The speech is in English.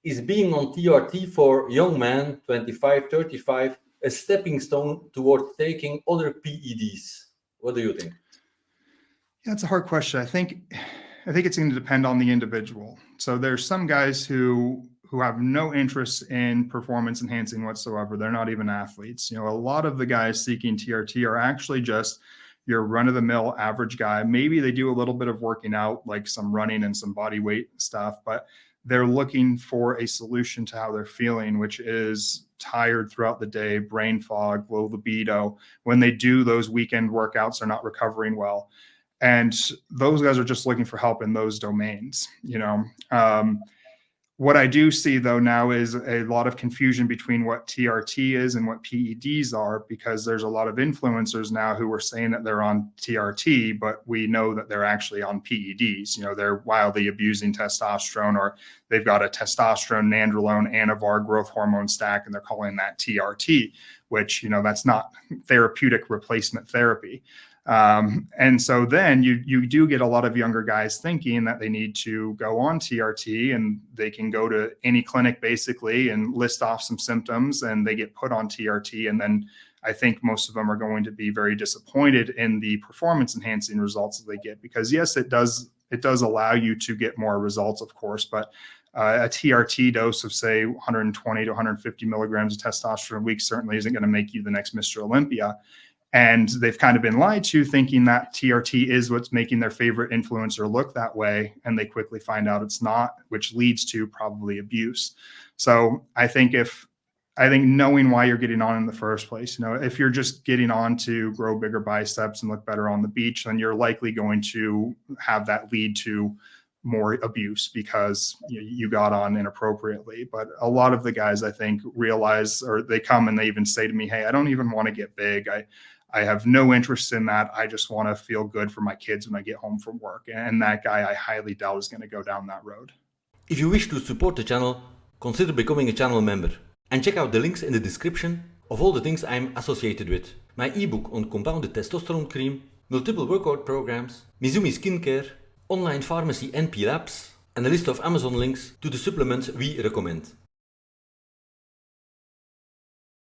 Is being on TRT for young men, 25, 35, a stepping stone toward taking other PEDs? What do you think? Yeah, it's a hard question. I think it's going to depend on the individual. So there's some guys who have no interest in performance enhancing whatsoever. They're not even athletes. A lot of the guys seeking TRT are actually just your run-of-the-mill average guy. Maybe they do a little bit of working out, like some running and some body weight stuff, but they're looking for a solution to how they're feeling, which is tired throughout the day, brain fog, low libido. When they do those weekend workouts, they're not recovering well. And those guys are just looking for help in those domains. What I do see, though, now is a lot of confusion between what TRT is and what PEDs are, because there's a lot of influencers now who are saying that they're on TRT, but we know that they're actually on PEDs. They're wildly abusing testosterone, or they've got a testosterone, nandrolone, anavar growth hormone stack, and they're calling that TRT, which, that's not therapeutic replacement therapy. And so then you do get a lot of younger guys thinking that they need to go on TRT, and they can go to any clinic basically and list off some symptoms, and they get put on TRT. And then I think most of them are going to be very disappointed in the performance enhancing results that they get, because yes, it does allow you to get more results, of course, but a TRT dose of, say, 120 to 150 milligrams of testosterone a week certainly isn't going to make you the next Mr. Olympia. And they've kind of been lied to, thinking that TRT is what's making their favorite influencer look that way. And they quickly find out it's not, which leads to probably abuse. So I think knowing why you're getting on in the first place, if you're just getting on to grow bigger biceps and look better on the beach, then you're likely going to have that lead to more abuse because you got on inappropriately. But a lot of the guys, I think, realize, or they come and they even say to me, hey, I don't even want to get big. I have no interest in that. I just want to feel good for my kids when I get home from work. And that guy, I highly doubt, is going to go down that road. If you wish to support the channel, consider becoming a channel member. And check out the links in the description of all the things I'm associated with. My ebook on compounded testosterone cream, multiple workout programs, Mizumi skincare, online pharmacy and P labs, and a list of Amazon links to the supplements we recommend.